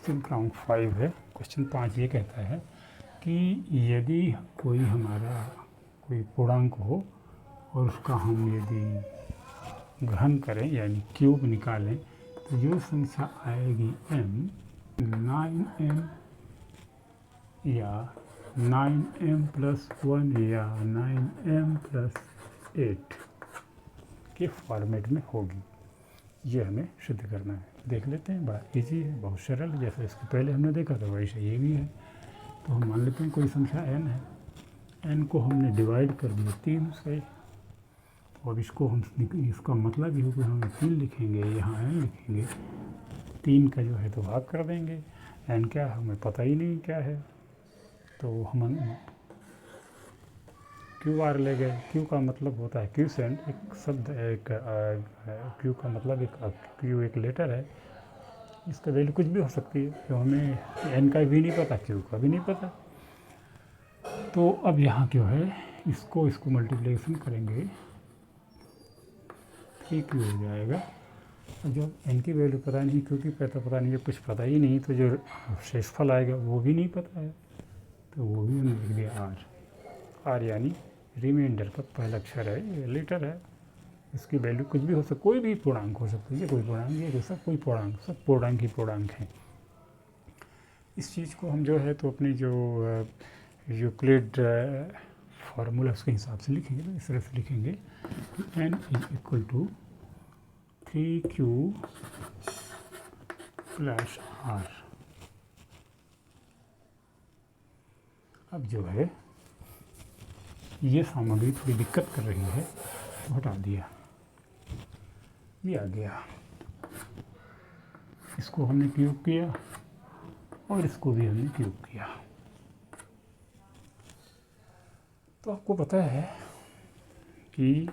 Question क्रमांक 5 है। Question 5 ये कहता है कि यदि कोई हमारा कोई पूर्णांक हो और उसका हम यदि घन करें यानी क्यूब निकालें तो जो संख्या आएगी m 9m या 9m प्लस 1 या 9m प्लस 8 के फॉर्मेट में होगी। ये हमें सिद्ध करना है। देख लेते हैं, बड़ा इजी है, बहुत सरल है। जैसे इसको पहले हमने देखा था वैसे ये भी है। तो हम मान लेते हैं कोई संख्या n है, n को हमने डिवाइड कर दिया 3 से। तो अब इसको हम इसका मतलब ये हो कि हम 3 लिखेंगे, यहाँ n लिखेंगे, 3 का जो है तो भाग कर देंगे। n क्या हमें पता ही नहीं क्या है, तो हम क्यू आर ले गए। क्यू का मतलब होता है क्यूसेंट, एक शब्द एक क्यू का मतलब एक क्यू एक लेटर है। इसका वैल्यू कुछ भी हो सकती है, तो हमें एन का भी नहीं पता, क्यू का भी नहीं पता। तो अब यहाँ क्यों है, इसको मल्टीप्लिकेशन करेंगे 3q हो जाएगा। और जब एन की वैल्यू पता नहीं, क्यू की पता नहीं है, कुछ पता ही नहीं, तो जो शेषफल आएगा वो भी नहीं पता है, तो वो भी हमने लिख दिया आर यानी रिमाइंडर का पहला अक्षर है, ये लेटर है। इसकी वैल्यू कुछ भी हो सकती, कोई भी पूर्णांक हो सकती है, कोई पूर्णांक ये जैसा कोई पूर्णांक, सब पूर्णांक ही पूर्णांक हैं। इस चीज़ को हम जो है तो अपनी जो यूक्लिड फार्मूला उसके हिसाब से लिखेंगे, तो इस तरह से लिखेंगे n is equal to 3q plus r। अब जो है ये सामग्री थोड़ी दिक्कत कर रही है, तो हटा दिया, ये आ गया। इसको हमने क्यूब किया और इसको भी हमने क्यूब किया। तो आपको पता है कि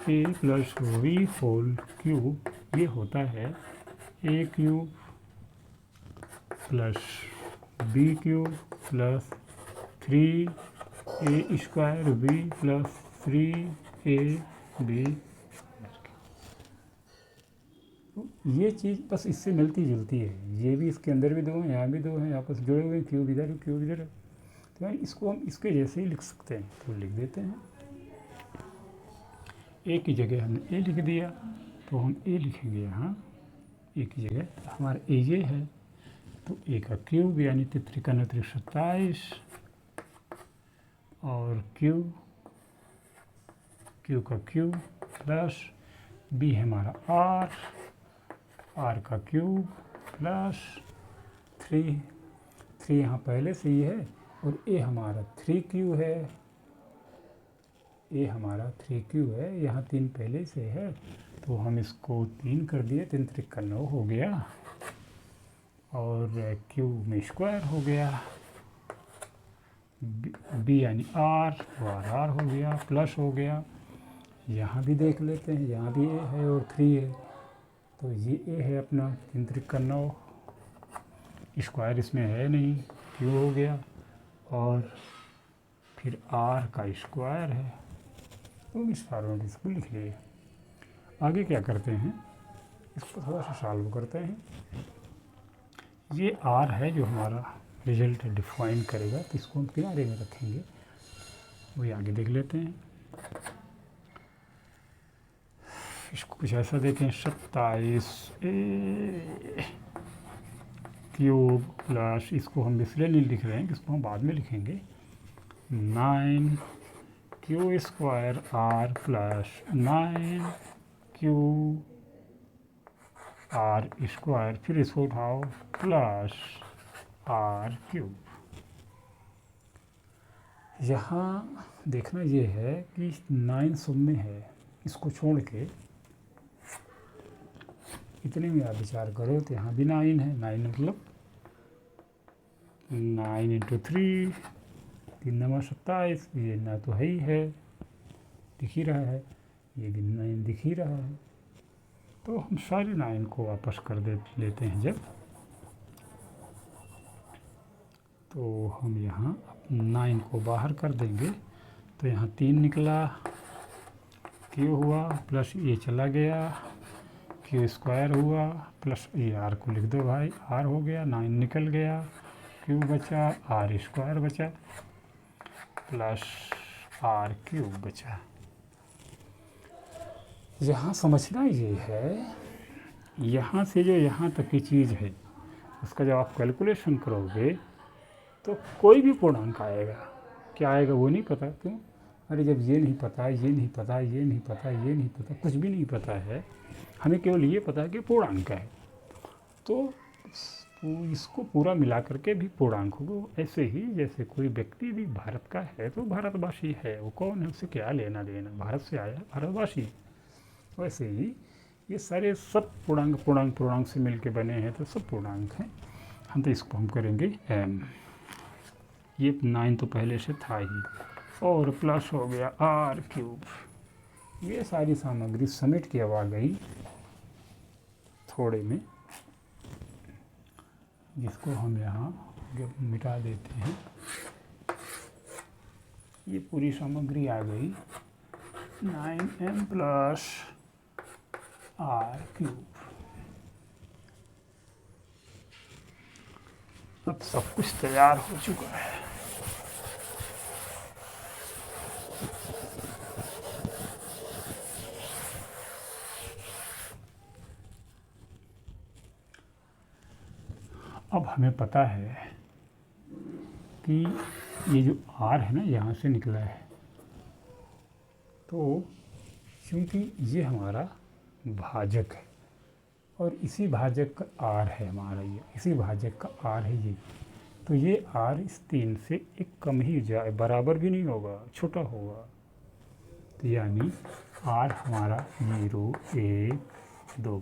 a plus B whole cube ये होता है a cube plus b cube plus 3a square b plus 3ab। ये चीज़ बस इससे मिलती जुलती है। ये भी इसके अंदर भी 2 हैं, यहाँ भी 2 हैं, आपस जुड़े हुए हैं, क्यूब इधर क्यूब इधर है। तो इसको हम इसके जैसे ही लिख सकते हैं, तो लिख देते हैं। ए की जगह हमने ए लिख दिया, तो हम ए लिखेंगे यहाँ ए की जगह। हमारा ए ये है, तो ए का क्यूब यानी 3×3 = 27 और क्यूब का क्यूब प्लस बी है हमारा आर का क्यूब प्लस 3 यहाँ पहले से ही है, और ए हमारा 3q है, ए हमारा 3q है, यहाँ 3 पहले से है, तो हम इसको 3 कर दिए, 3 × 9 हो गया, और q में स्क्वायर हो गया, b यानी r, तो r हो गया, प्लस हो गया। यहाँ भी देख लेते हैं, यहाँ भी a है और 3 है, तो ये a है अपना 3 × 9, स्क्वायर इसमें है नहीं, q हो गया, और फिर r का स्क्वायर है। तो इस फॉर्मेट में इसको लिख लिए। आगे क्या करते हैं, इसको थोड़ा सा सॉल्व करते हैं। ये r है जो हमारा रिजल्ट डिफाइन करेगा, तो इसको हम किनारे में रखेंगे, वही आगे देख लेते हैं। इसको कुछ ऐसा देखें, 27a क्यूब प्लस, इसको हम इसलिए नहीं लिख रहे हैं कि इसको हम बाद में लिखेंगे, 9q square r plus 9q r square, फिर इसको उठाओ प्लस r क्यूब। यहाँ देखना ये है कि 9 सब में है, इसको छोड़ के इतने में आप विचार करो तो यहाँ भी 9 है। 9 मतलब 9 × 3, 3 × 27, ये ना तो है ही है, दिख ही रहा है, ये भी 9 दिख ही रहा है। तो हम सारे 9 को वापस कर लेते हैं जब, तो हम यहाँ 9 को बाहर कर देंगे, तो यहाँ 3 निकला, क्यू हुआ, प्लस ये चला गया, क्यू स्क्वायर हुआ प्लस ये आर को लिख दो भाई, आर हो गया, 9 निकल गया, क्यू बचा, आर स्क्वायर बचा प्लस आर क्यूब बचा। यहाँ समझना ये है, यहाँ से जो यहाँ तक की चीज़ है उसका जब आप कैलकुलेशन करोगे तो कोई भी पूर्णांक आएगा, क्या आएगा वो नहीं पता। क्यों? अरे जब ये नहीं पता, ये नहीं पता, ये नहीं पता, ये नहीं पता, कुछ भी नहीं पता है, हमें केवल ये पता है कि पूर्णांक है, तो इसको पूरा मिला करके भी पूर्णांक होगा। ऐसे ही जैसे कोई व्यक्ति भी भारत का है तो भारतवासी है, वो कौन है, उससे क्या लेना देना, भारत से आया, भारतवासी। वैसे ही ये सारे सब पूर्णांक से मिलके बने हैं, तो सब पूर्णांक हैं। हम तो इसको हम करेंगे m, ये 9 तो पहले से था ही, और प्लस हो गया आर क्यूब। ये सारी सामग्री समेट के अब आ गई थोड़े में, जिसको हम यहाँ मिटा देते हैं। ये पूरी सामग्री आ गई 9m प्लस आर क्यूब। अब सब कुछ तैयार हो चुका है। अब हमें पता है कि ये जो R है ना, यहाँ से निकला है, तो क्योंकि ये हमारा भाजक है और इसी भाजक का R है हमारा, ये इसी भाजक का R है ये, तो ये R इस 3 से एक कम ही जाए, बराबर भी नहीं होगा, छोटा होगा। तो यानी R हमारा 0, 1, 2,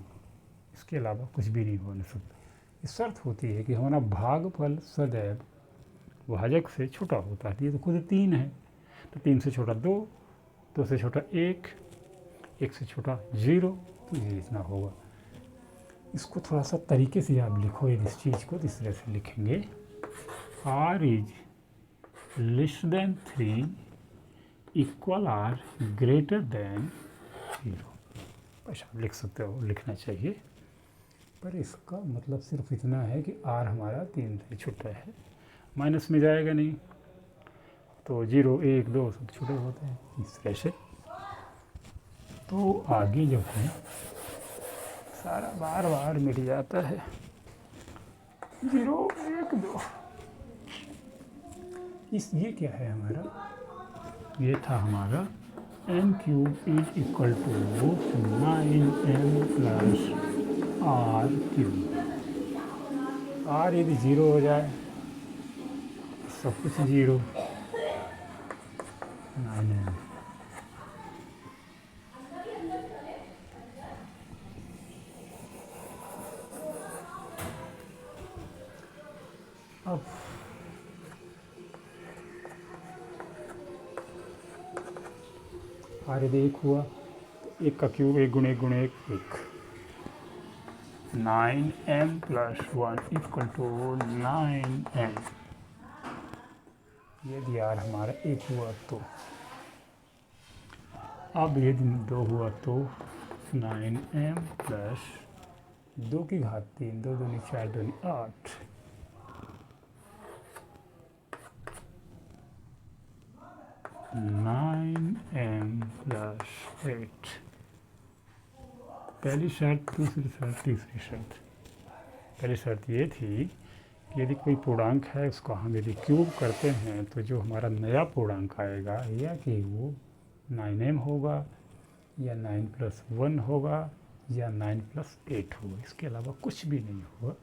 इसके अलावा कुछ भी नहीं होने सकता। शर्त होती है कि हमारा भागफल सदैव भाजक से छोटा होता है। ये तो खुद 3 है, तो 3 से छोटा 2, 2 से छोटा 1, 1 से छोटा 0, तो ये इतना होगा। इसको थोड़ा सा तरीके से आप लिखो, इस चीज़ को इस तरह से लिखेंगे, R is less than 3 equal R greater than 0। ऐसा आप लिख सकते हो, लिखना चाहिए, पर इसका मतलब सिर्फ इतना है कि R हमारा 3 से छोटा है, माइनस में जाएगा नहीं, तो 0, 1, 2 सब छोटे होते हैं इस तरह से। तो आगे जो है सारा बार बार मिट जाता है, 0, 1, 2। ये क्या है हमारा, ये था हमारा m cube is equal to 9m plus R cube. R यदि 0 हो जाए सब कुछ 0, 9m। अब R यदि 1 हुआ तो 1 का क्यूब 1 गुणे 1 गुणे 1, 9m plus 1 equal to 9m। यदि R हमारा 1 हुआ तो, अब यदि 2 हुआ तो 9m प्लस 2 की घात 3, 2 दूनी 4, 2 दूनी 8, 9m प्लस 8। पहली शर्त, दूसरी शर्त, तीसरी शर्त। पहली शर्त ये थी कि यदि कोई पूर्णांक है उसको हम यदि क्यूब करते हैं तो जो हमारा नया पूर्णांक आएगा या कि वो 9m होगा या 9 + 1 होगा या 9 + 8 होगा, इसके अलावा कुछ भी नहीं होगा।